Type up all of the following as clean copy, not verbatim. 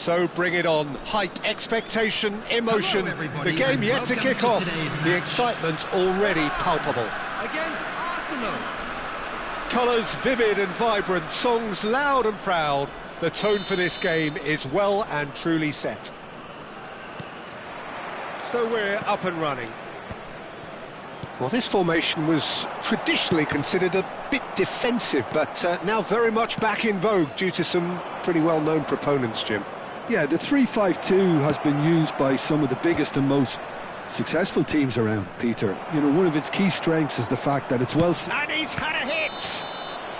So bring it on. Height, expectation, emotion. The game yet to kick off. The excitement already palpable. Against Arsenal. Colours vivid and vibrant, songs loud and proud. The tone for this game is well and truly set. So we're up and running. Well, this formation was traditionally considered a bit defensive, but now very much back in vogue due to some pretty well-known proponents, Jim. Yeah, the 3-5-2 has been used by some of the biggest and most successful teams around, Peter. You know, one of its key strengths is the fact that it's well... And he's had a hit!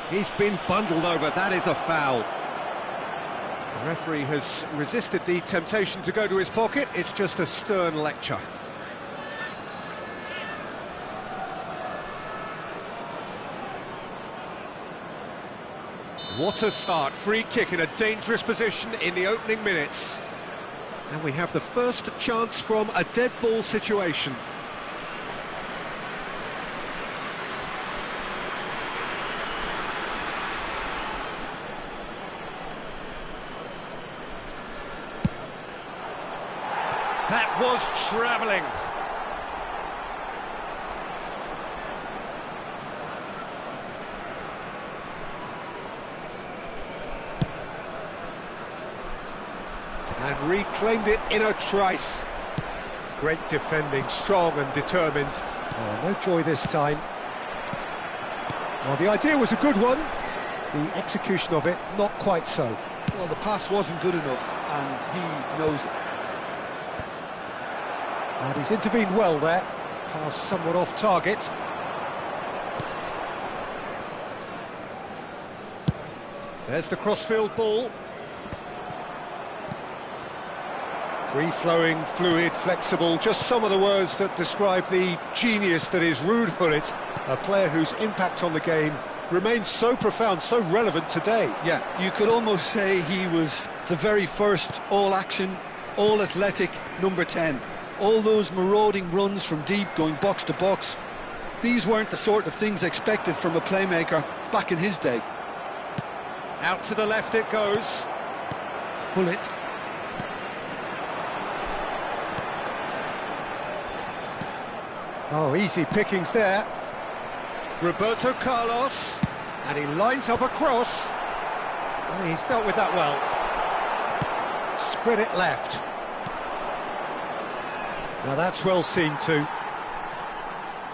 He's been bundled over, that is a foul. The referee has resisted the temptation to go to his pocket, it's just a stern lecture. What a start, free kick in a dangerous position in the opening minutes. And we have the first chance from a dead ball situation. That was travelling. And reclaimed it in a trice. Great defending, strong and determined. Oh, no joy this time. Well, the idea was a good one. The execution of it, not quite so. Well, the pass wasn't good enough, and he knows it. And he's intervened well there. Pass somewhat off target. There's the crossfield ball. Free-flowing, fluid, flexible, just some of the words that describe the genius that is Ruud Gullit, a player whose impact on the game remains so profound, so relevant today. Yeah, you could almost say he was the very first all-action, all-athletic number 10. All those marauding runs from deep, going box to box, these weren't the sort of things expected from a playmaker back in his day. Out to the left it goes. Gullit. Oh, easy pickings there. Roberto Carlos, and he lines up a cross. Well, he's dealt with that well. Spread it left. Now that's well seen too.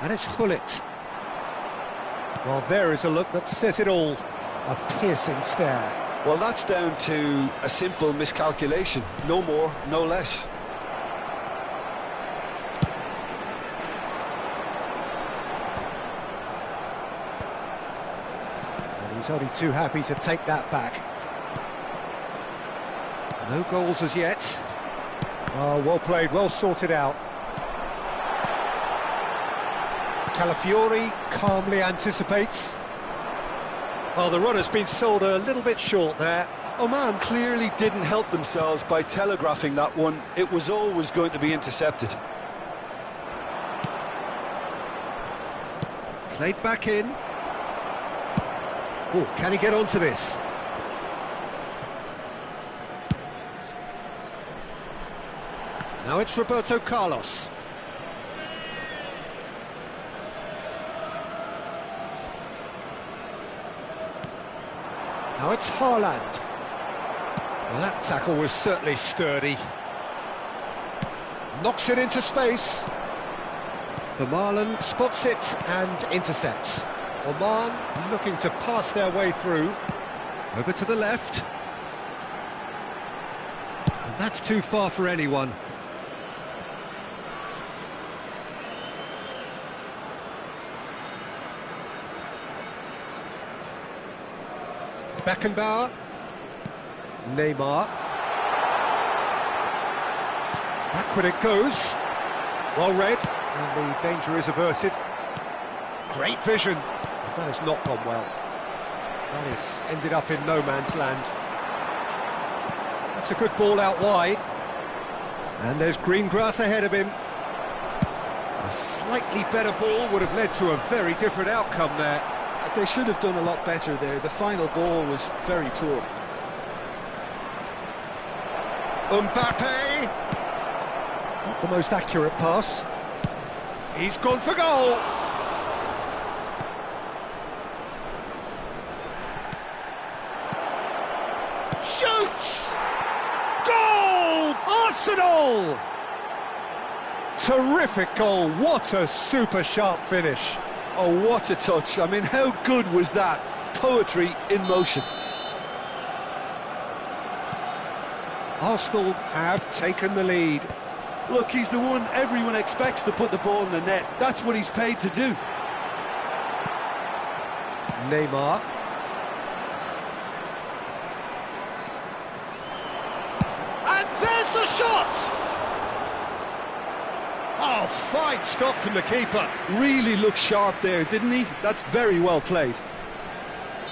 And it's Gullit. Well, there is a look that says it all. A piercing stare. Well, that's down to a simple miscalculation. No more, no less. He's only too happy to take that back. No goals as yet. Oh, well played, well sorted out. Calafiori calmly anticipates. Well, the run has been sold a little bit short there. Oman clearly didn't help themselves by telegraphing that one. It was always going to be intercepted. Played back in. Oh, can he get onto this? Now it's Roberto Carlos. Now it's Haaland. Well, that tackle was certainly sturdy. Knocks it into space. Vermaelen spots it and intercepts. Oman looking to pass their way through. Over to the left. And that's too far for anyone. Beckenbauer. Neymar. Backward it goes. Well read. And the danger is averted. Great vision. That has not gone well. That has ended up in no man's land. That's a good ball out wide. And there's green grass ahead of him. A slightly better ball would have led to a very different outcome there. They should have done a lot better there. The final ball was very poor. Mbappe! Not the most accurate pass. He's gone for goal! Shoots! Goal! Arsenal! Terrific goal, what a super sharp finish. Oh, what a touch. I mean, how good was that? Poetry in motion. Arsenal have taken the lead. Look, he's the one everyone expects to put the ball in the net. That's what he's paid to do. Neymar. And there's the shot! Oh, fine stop from the keeper. Really looked sharp there, didn't he? That's very well played.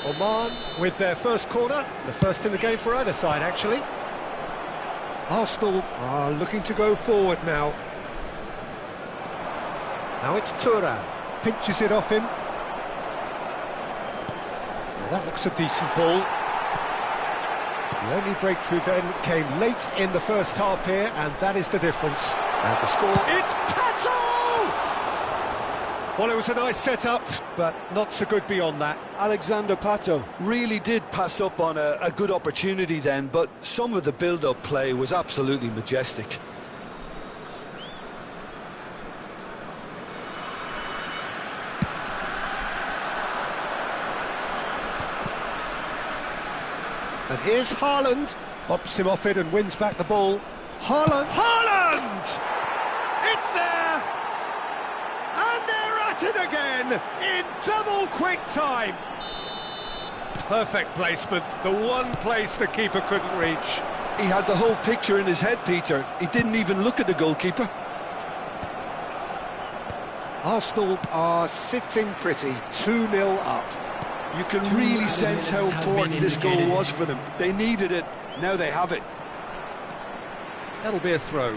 Oman with their first corner, the first in the game for either side, actually. Arsenal are looking to go forward now. Now it's Thuram, pinches it off him. Well, that looks a decent ball. The only breakthrough then came late in the first half here, and that is the difference. And the score, it's Pato! Well, it was a nice setup, but not so good beyond that. Alexander Pato really did pass up on a good opportunity then, but some of the build-up play was absolutely majestic. And here's Haaland, bumps him off it and wins back the ball. Haaland! It's there! And they're at it again, in double quick time. Perfect placement, the one place the keeper couldn't reach. He had the whole picture in his head, Peter. He didn't even look at the goalkeeper. Arsenal are sitting pretty, 2-0 up. You can really sense how important this goal was for them. They needed it, now they have it. That'll be a throw.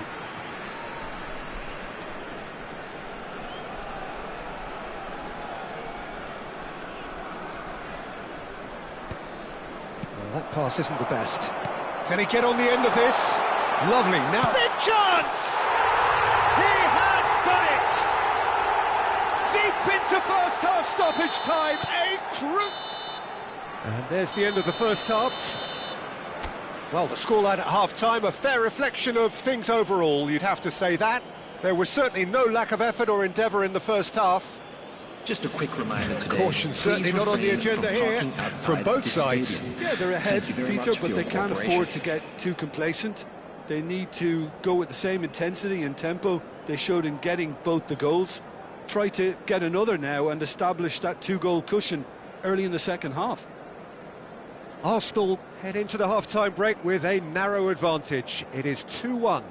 Well, that pass isn't the best. Can he get on the end of this? Lovely, now... Big chance! He has done it! Deep into first half stoppage time, and there's the end of the first half. Well, the scoreline at half-time, a fair reflection of things overall, you'd have to say that. There was certainly no lack of effort or endeavour in the first half. Just a quick reminder today. Caution certainly not on the agenda here, from both sides. Yeah, they're ahead, Peter, but they can't afford to get too complacent. They need to go with the same intensity and tempo they showed in getting both the goals. Try to get another now and establish that two-goal cushion early in the second half. Arsenal head into the half-time break with a narrow advantage. It is 2-1.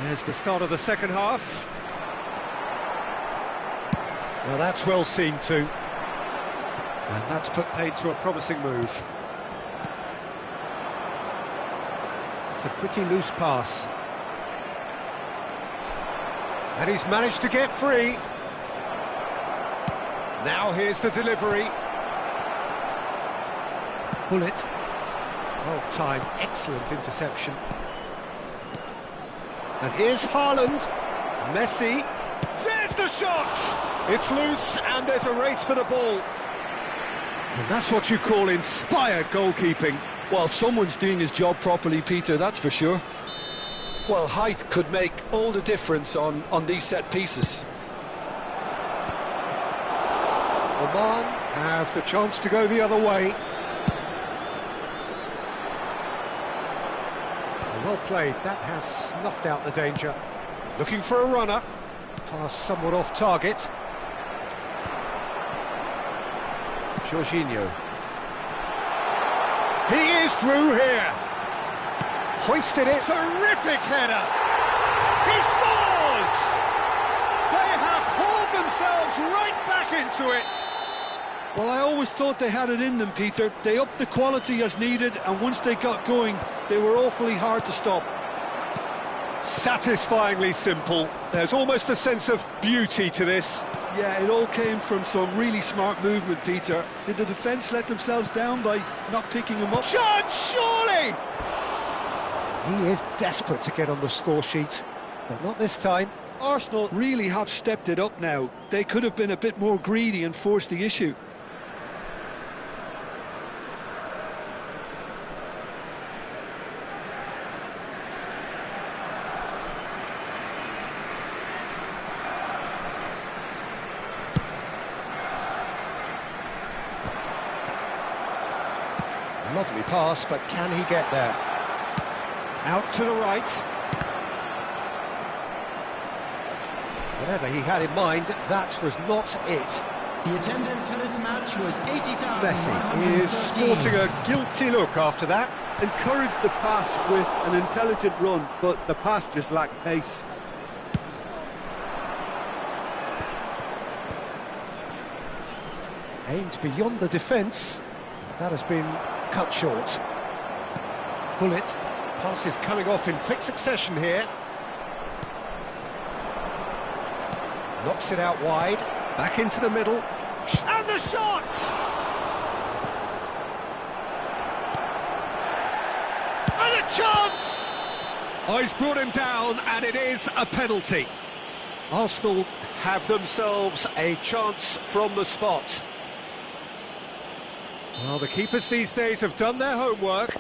There's the start of the second half. Well, that's well seen too. And that's put paid to a promising move. It's a pretty loose pass. And he's managed to get free. Now here's the delivery. Bullet. Well timed, excellent interception. And here's Haaland. Messi. There's the shot! It's loose and there's a race for the ball. And that's what you call inspired goalkeeping. Well, someone's doing his job properly, Peter, that's for sure. Well, height could make all the difference on these set pieces. Oman have the chance to go the other way. Well played, that has snuffed out the danger. Looking for a runner. Pass somewhat off target. Jorginho. He is through here. Hoisted it. Terrific header. He scores! goes right back into it. Well, I always thought they had it in them, Peter. They upped the quality as needed, and once they got going, they were awfully hard to stop. Satisfyingly simple. There's almost a sense of beauty to this. Yeah, it all came from some really smart movement, Peter. Did the defence let themselves down by not picking him up? Chance, surely! He is desperate to get on the score sheet, but not this time. Arsenal really have stepped it up now. They could have been a bit more greedy and forced the issue. Lovely pass, but can he get there? Out to the right. Whatever he had in mind, that was not it. The attendance for this match was 80,000. Messi is sporting a guilty look after that. Encouraged the pass with an intelligent run, but the pass just lacked pace. Aimed beyond the defence. That has been cut short. Pull it. Pass is coming off in quick succession here. Knocks it out wide. Back into the middle. And the shot! And a chance! Oh, he's brought him down, and it is a penalty. Arsenal have themselves a chance from the spot. Well, the keepers these days have done their homework.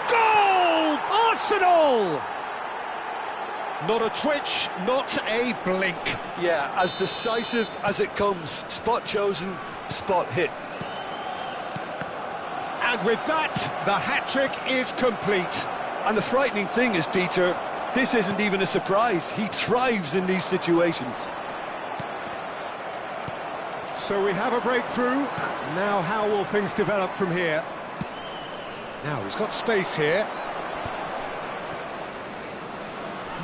Goal! Arsenal! Not a twitch, not a blink. Yeah, as decisive as it comes. Spot chosen, spot hit. And with that, the hat-trick is complete. And the frightening thing is, Peter, this isn't even a surprise. He thrives in these situations. So we have a breakthrough. Now how will things develop from here? Now he's got space here.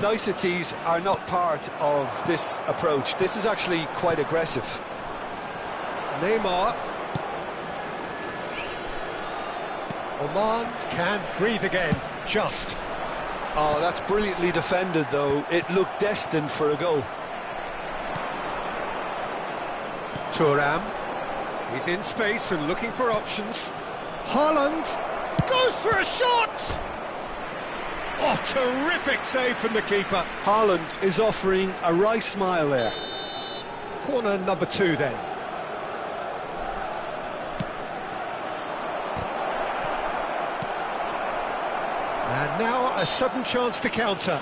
Niceties are not part of this approach. This is actually quite aggressive. Neymar. Oman can breathe again, just. Oh, that's brilliantly defended, though. It looked destined for a goal. Thuram. He's in space and looking for options. Haaland goes for a shot! Oh, terrific save from the keeper. Haaland is offering a wry smile there. Corner number 2 then. And now a sudden chance to counter.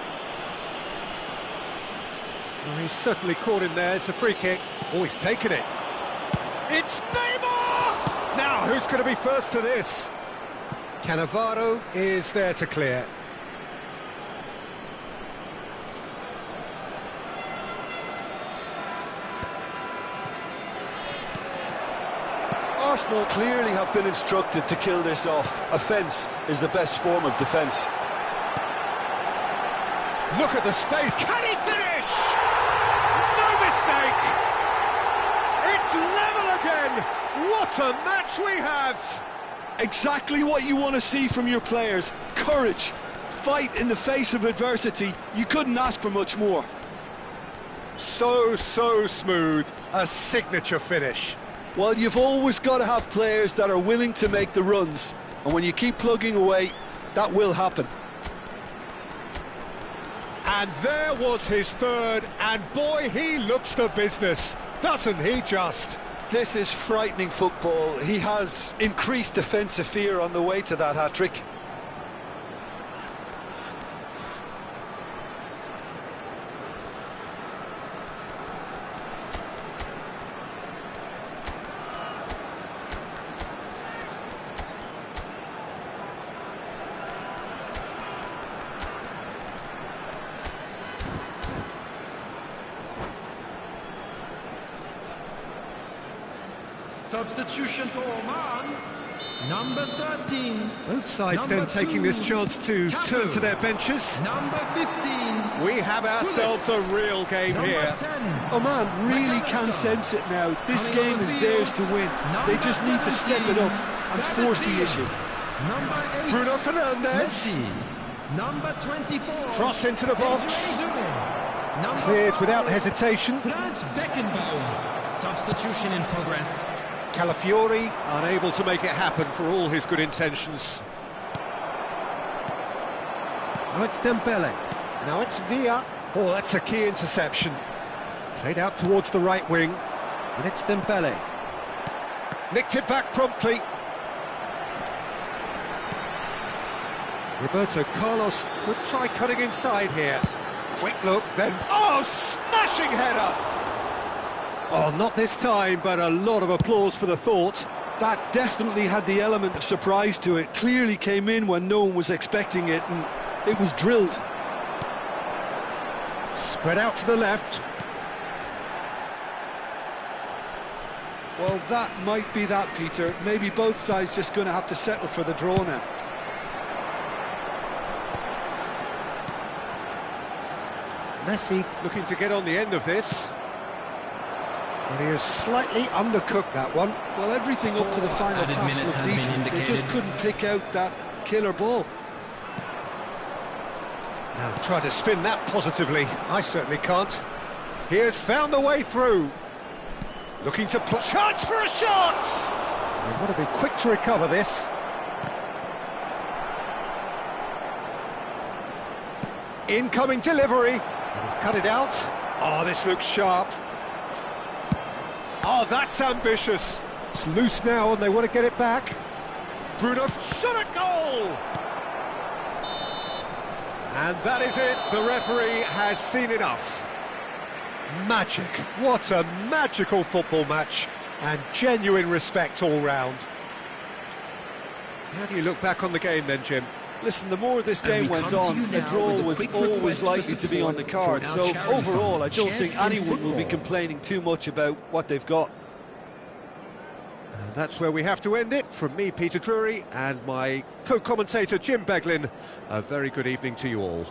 Oh, he's certainly caught him there. It's a free kick. Oh, he's taken it. It's Neymar! Now, who's going to be first to this? Cannavaro is there to clear. Arsenal clearly have been instructed to kill this off. Offence is the best form of defence. Look at the space. Can he finish? No mistake. It's level again. What a match we have. Exactly what you want to see from your players. Courage. Fight in the face of adversity. You couldn't ask for much more. So smooth. A signature finish. Well, you've always got to have players that are willing to make the runs. And when you keep plugging away, that will happen. And there was his third, and boy, he looks the business, doesn't he just? This is frightening football. He has increased defensive fear on the way to that hat-trick. Substitution for Oman, number 13. Both sides Number then taking this chance to turn to their benches. Number 15. We have ourselves a real game Number here. 10. Oman really can sense it now. This Coming game on is the theirs field, to win. They just need to step it up and force the issue. Number 8. Bruno Fernandes. Messi. Number 24. Cross into the box. Desiree Number Cleared 5. without hesitation. Franz Beckenbauer. Substitution in progress. Calafiori unable to make it happen for all his good intentions. Now it's Dembele. Now it's Villa. Oh, that's a key interception. Played out towards the right wing. And it's Dembele. Nicked it back promptly. Roberto Carlos could try cutting inside here. Quick look, then... Oh, smashing header! Oh, not this time, but a lot of applause for the thought. That definitely had the element of surprise to it. Clearly came in when no one was expecting it, and it was drilled. Spread out to the left. Well, that might be that, Peter. Maybe both sides just going to have to settle for the draw now. Messi looking to get on the end of this. And he has slightly undercooked that one. Well, everything up to the final Added pass minutes looked has been decent. They just indicated. couldn't pick out that killer ball. Now try to spin that positively. I certainly can't. He has found the way through. Looking to put... Chance for a shot! They've got to be quick to recover this. Incoming delivery. He's cut it out. Oh, this looks sharp. Oh, that's ambitious. It's loose now and they want to get it back. Bruno shot a goal! And that is it. The referee has seen enough. Magic. What a magical football match. And genuine respect all round. How do you look back on the game then, Jim? Listen, the more this game we went come to on, you a now draw with a was quick always request likely for to be on the support card. from So our charity overall, I fund, don't think Champions anyone will be Football. complaining too much about what they've got. And that's where we have to end it. From me, Peter Drury, and my co-commentator, Jim Beglin. A very good evening to you all.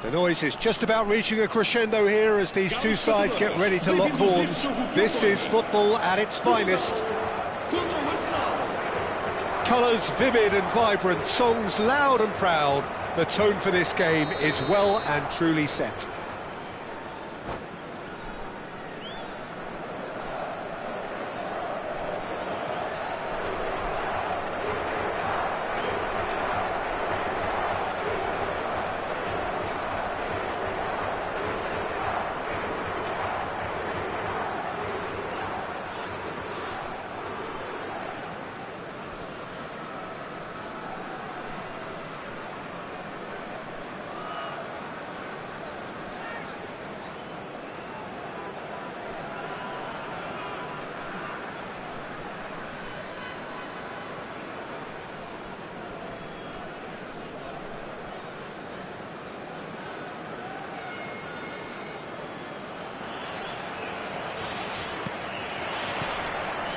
The noise is just about reaching a crescendo here as these two sides get ready to lock horns. This is football at its finest. Colours vivid and vibrant, songs loud and proud. The tone for this game is well and truly set.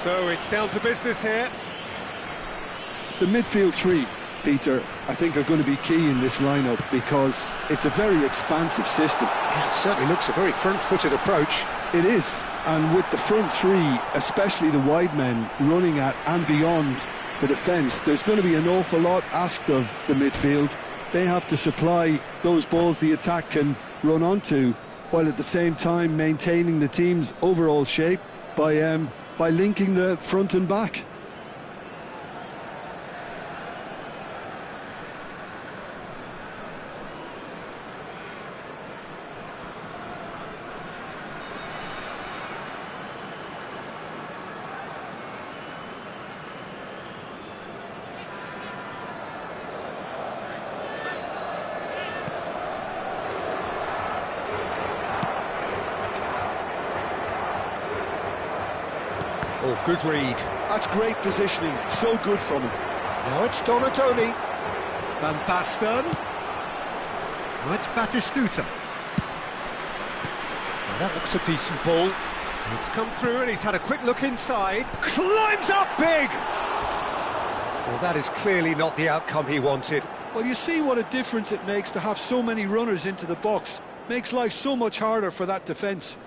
So it's down to business here. The midfield three, Peter, I think are going to be key in this lineup because it's a very expansive system. Yeah, it certainly looks a very front-footed approach. It is, and with the front three, especially the wide men, running at and beyond the defence, there's going to be an awful lot asked of the midfield. They have to supply those balls the attack can run onto, while at the same time maintaining the team's overall shape by linking the front and back. Oh, good read. That's great positioning, so good from him. Now it's Donatoni. Van Basten. Now it's Batistuta. Now that looks a decent ball. It's come through and he's had a quick look inside. Climbs up big! Well, that is clearly not the outcome he wanted. Well, you see what a difference it makes to have so many runners into the box. Makes life so much harder for that defence.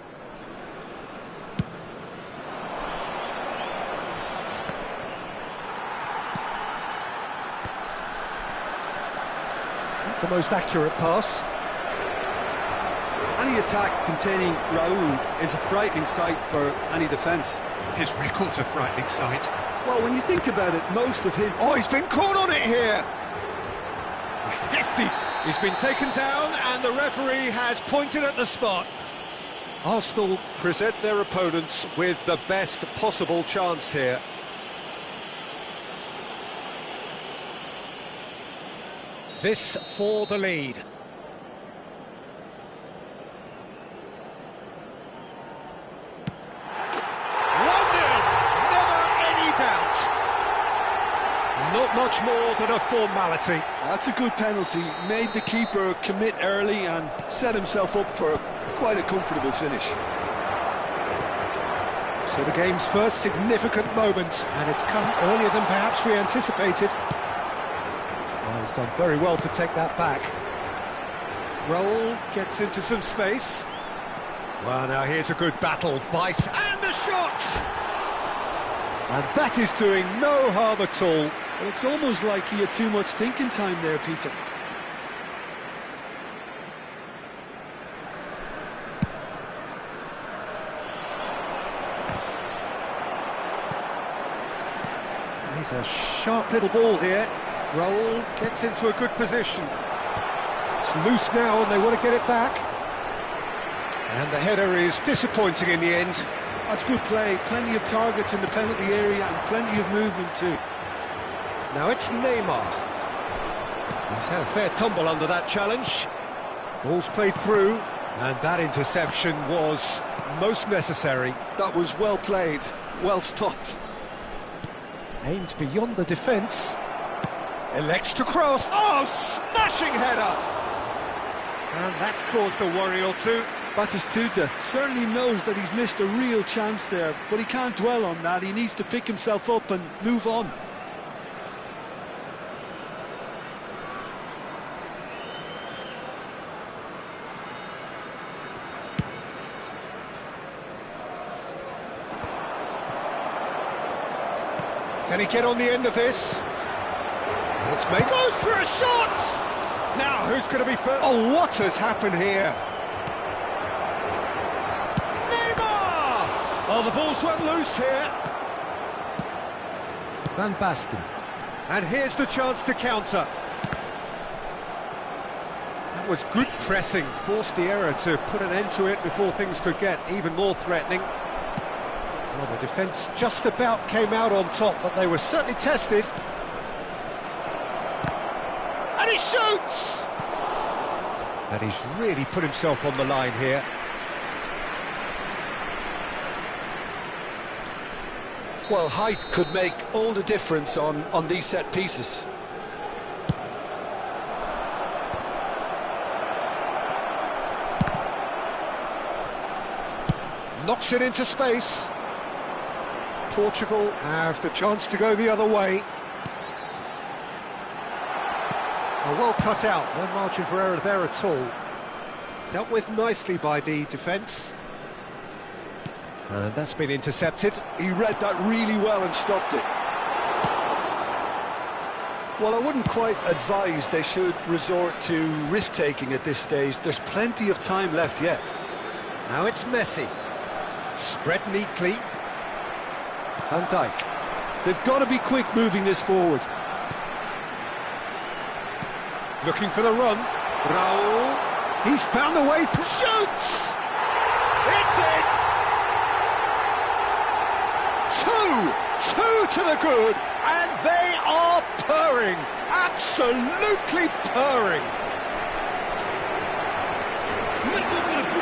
The most accurate pass. Any attack containing Raul is a frightening sight for any defence. His record's a frightening sight. Well, when you think about it, most of his... Oh, he's been caught on it here! Hefty! He's been taken down and the referee has pointed at the spot. Arsenal present their opponents with the best possible chance here. This for the lead. 1-0, never any doubt. Not much more than a formality. That's a good penalty. Made the keeper commit early and set himself up for quite a comfortable finish. So the game's first significant moment, and it's come earlier than perhaps we anticipated. Well, he's done very well to take that back. Raul gets into some space. Well, now here's a good battle. Bice and the shot! And that is doing no harm at all. Well, it's almost like he had too much thinking time there, Peter. He's a sharp little ball here. Raul gets into a good position. It's loose now and they want to get it back. And the header is disappointing in the end. That's good play. Plenty of targets in the penalty area and plenty of movement too. Now it's Neymar. He's had a fair tumble under that challenge. Ball's played through, and that interception was most necessary. That was well played, well stopped. Aimed beyond the defence. Elects to cross. Oh, smashing header! And that's caused a worry or two. Batistuta certainly knows that he's missed a real chance there, but he can't dwell on that. He needs to pick himself up and move on. Can he get on the end of this? It's made. Goes for a shot! Now, who's going to be first? Oh, what has happened here? Neymar! Oh, the ball's run loose here. Van Basten. And here's the chance to counter. That was good pressing, forced the error to put an end to it before things could get even more threatening. Well, the defence just about came out on top, but they were certainly tested. And he shoots! And he's really put himself on the line here. Well, height could make all the difference on these set pieces. Knocks it into space. Portugal have the chance to go the other way. Well cut out, no margin for error there at all. Dealt with nicely by the defence. And that's been intercepted. He read that really well and stopped it. Well, I wouldn't quite advise they should resort to risk-taking at this stage. There's plenty of time left yet. Now it's Messi. Spread neatly. Van Dijk. They've got to be quick moving this forward. Looking for the run. Raul. He's found the way through. Shoots! It's in! Two to the good, and they are purring. Absolutely purring.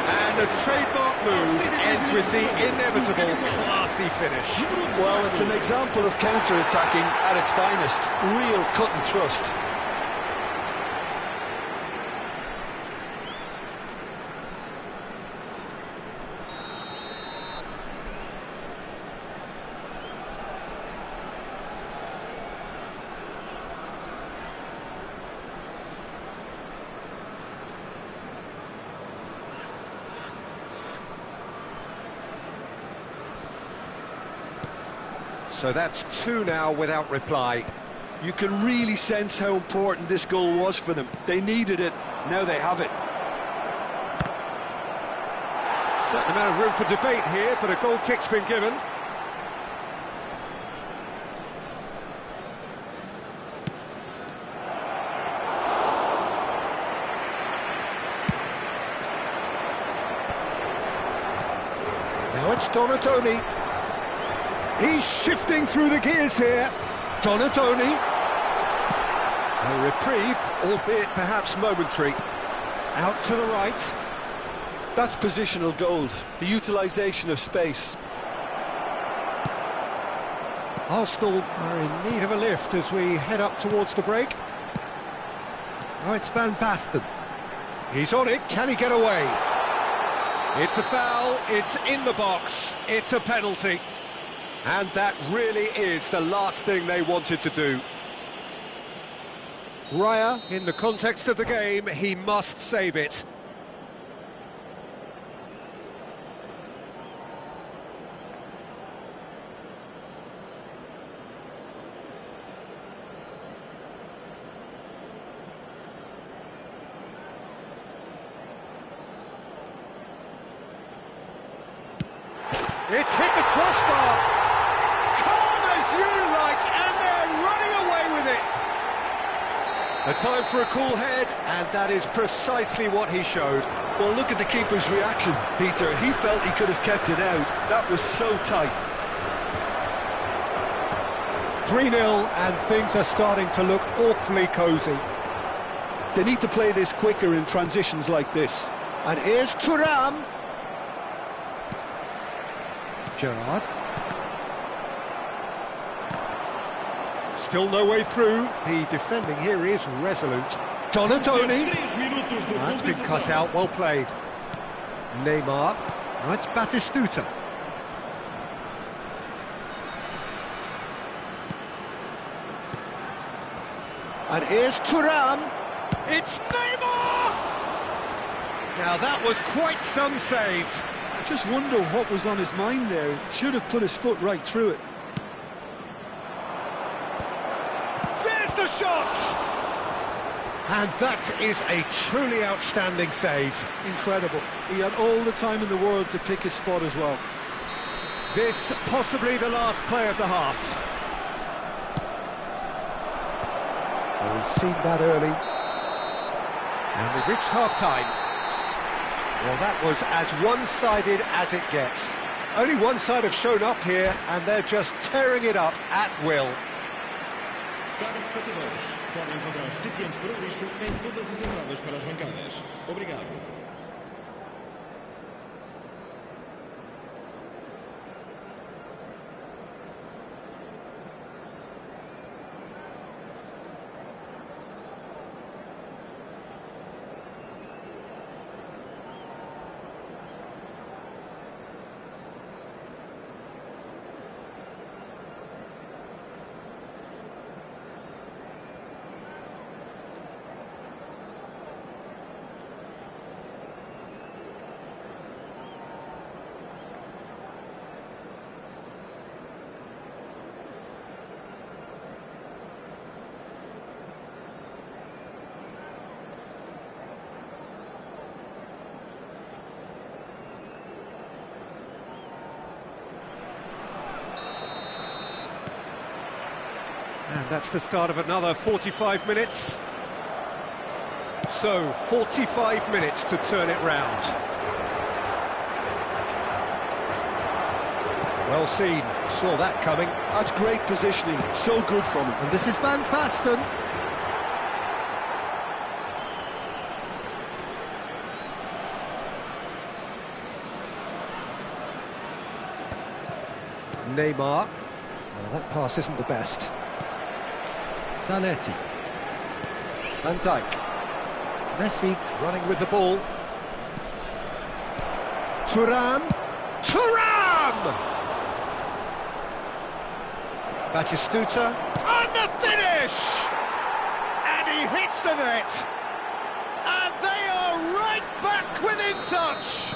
And a trademark move ends with the inevitable classy finish. Well, it's an example of counter-attacking at its finest. Real cut and thrust. So that's two now without reply. You can really sense how important this goal was for them. They needed it, now they have it. Certain amount of room for debate here, but a goal kick's been given. Now it's Donatoni. He's shifting through the gears here. Donatoni. A reprieve, albeit perhaps momentary. Out to the right. That's positional gold, the utilisation of space. Arsenal are in need of a lift as we head up towards the break. Now it's Van Basten. He's on it, can he get away? It's a foul, it's in the box, it's a penalty. And that really is the last thing they wanted to do. Raya, in the context of the game, he must save it. It's hit the crossbar. A time for a cool head, and that is precisely what he showed. Well, look at the keeper's reaction, Peter. He felt he could have kept it out. That was so tight. 3-0, and things are starting to look awfully cosy. They need to play this quicker in transitions like this. And here's Thuram. Gerrard. Still no way through. The defending here is resolute. Donatoni. That's been cut out, well played. Neymar. Now it's Batistuta. And here's Thuram. It's Neymar! Now that was quite some save. I just wonder what was on his mind there. Should have put his foot right through it. shot! And that is a truly outstanding save. Incredible. He had all the time in the world to pick his spot as well. This possibly the last play of the half. Well, we've seen that early. And we've reached half-time. Well, that was as one-sided as it gets. Only one side have shown up here, and they're just tearing it up at will. Caros espectadores, podem encontrar recipientes para o lixo em todas as entradas para as bancadas. Obrigado. And that's the start of another 45 minutes. So, 45 minutes to turn it round. Well seen, saw that coming. That's great positioning, so good from him. And this is Van Basten. Neymar. Well, that pass isn't the best. Zanetti. Van Dijk. Messi running with the ball. Thuram. Thuram! Batistuta. And the finish! And he hits the net. And they are right back within touch.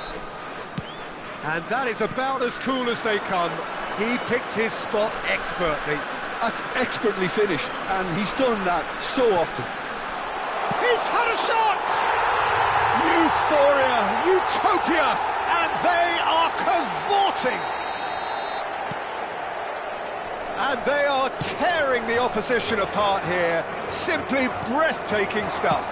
And that is about as cool as they come. He picked his spot expertly. That's expertly finished, and he's done that so often. He's had a shot! Euphoria, utopia, and they are cavorting. And they are tearing the opposition apart here. Simply breathtaking stuff.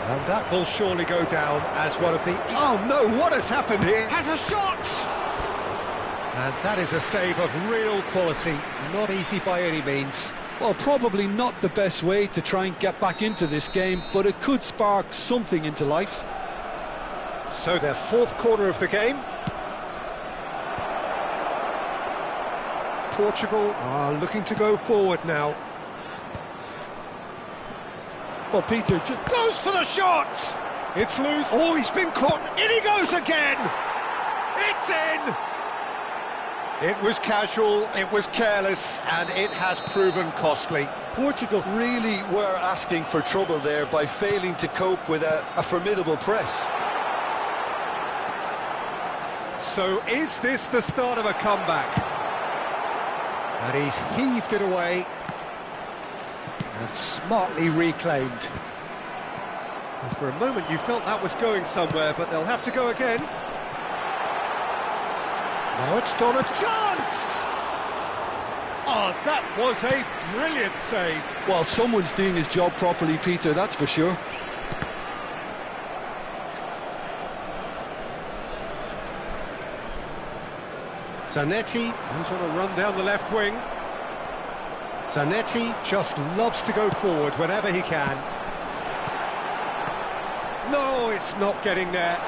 And that will surely go down as one of the... Oh no, what has happened here? Has a shot! And that is a save of real quality, not easy by any means. Well, probably not the best way to try and get back into this game, but it could spark something into life. So their fourth corner of the game. Portugal are looking to go forward now. Well, Peter just goes for the shot! It's loose. Oh, he's been caught. In he goes again! It's in! It was casual, it was careless, and it has proven costly. Portugal really were asking for trouble there by failing to cope with a formidable press. So is this the start of a comeback? And he's heaved it away and smartly reclaimed. And for a moment you felt that was going somewhere, but they'll have to go again. Now it's Donna. Chance! Oh, that was a brilliant save. Well, someone's doing his job properly, Peter, that's for sure. Zanetti goes on a run down the left wing. Zanetti just loves to go forward whenever he can. No, it's not getting there.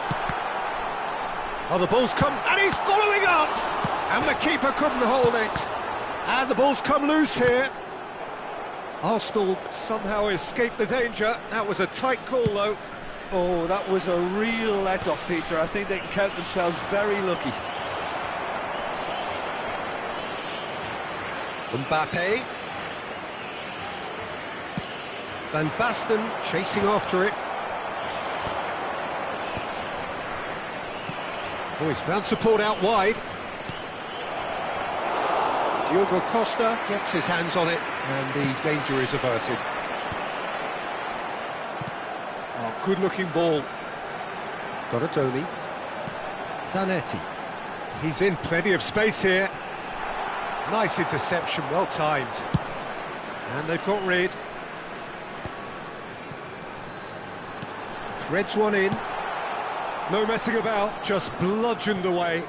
Oh, the ball's come, and he's following up! And the keeper couldn't hold it. And the ball's come loose here. Arsenal somehow escaped the danger. That was a tight call, though. Oh, that was a real let-off, Peter. I think they can count themselves very lucky. Mbappe. Van Basten chasing after it. Oh, he's found support out wide. Diogo Costa gets his hands on it. And the danger is averted. Oh, good-looking ball. Donatoni. Zanetti. He's in plenty of space here. Nice interception, well timed. And they've got rid. Threads one in. No messing about, just bludgeoned away.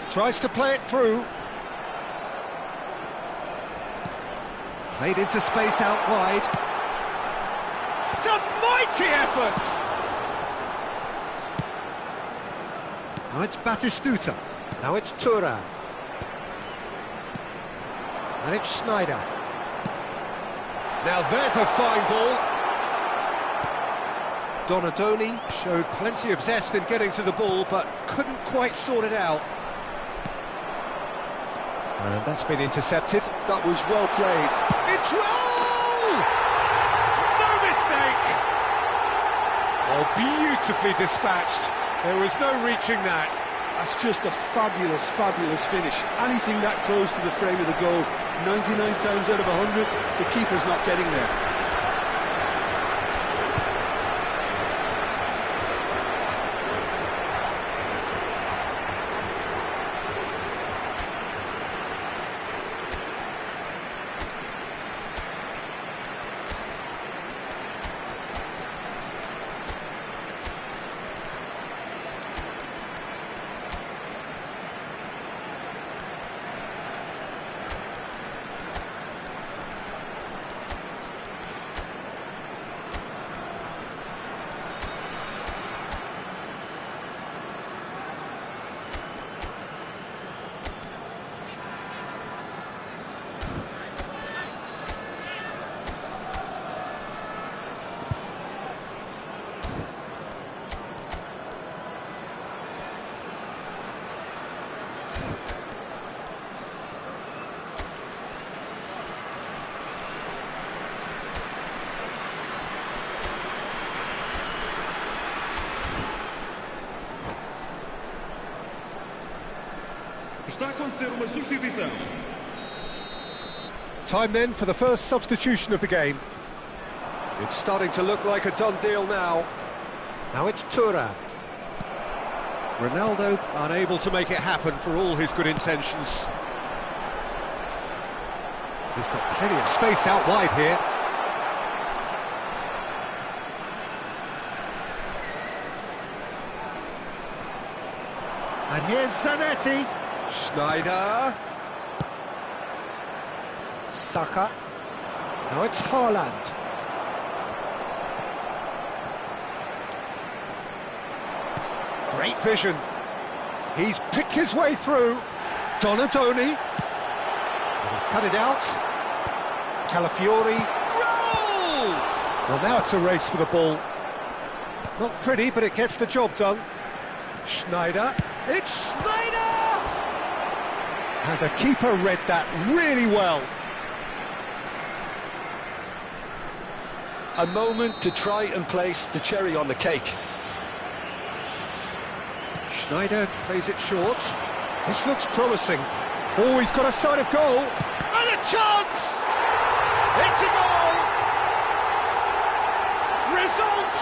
Tries to play it through. Played into space out wide. It's a mighty effort! Now it's Batistuta. Now it's Thuram. And it's Schneider. Now there's a fine ball. Donatoni showed plenty of zest in getting to the ball, but couldn't quite sort it out. And that's been intercepted. That was well played. It's roll! No mistake! Oh, beautifully dispatched. There was no reaching that. That's just a fabulous, fabulous finish. Anything that close to the frame of the goal, 99 times out of 100, the keeper's not getting there. Está a acontecer uma substituição. Time then for the first substitution of the game. It's starting to look like a done deal now. Now it's Thuram. Ronaldo unable to make it happen for all his good intentions. He's got plenty of space out wide here. And here's Zanetti. Schneider. Saka. Now it's Haaland. Great vision. He's picked his way through. Donatoni. He's cut it out. Calafiori. Roll! Well, now it's a race for the ball. Not pretty, but it gets the job done. Schneider. It's Schneider! And the keeper read that really well. A moment to try and place the cherry on the cake. Schneider plays it short. This looks promising. Oh, he's got a sight of goal. And a chance! It's a goal! Result!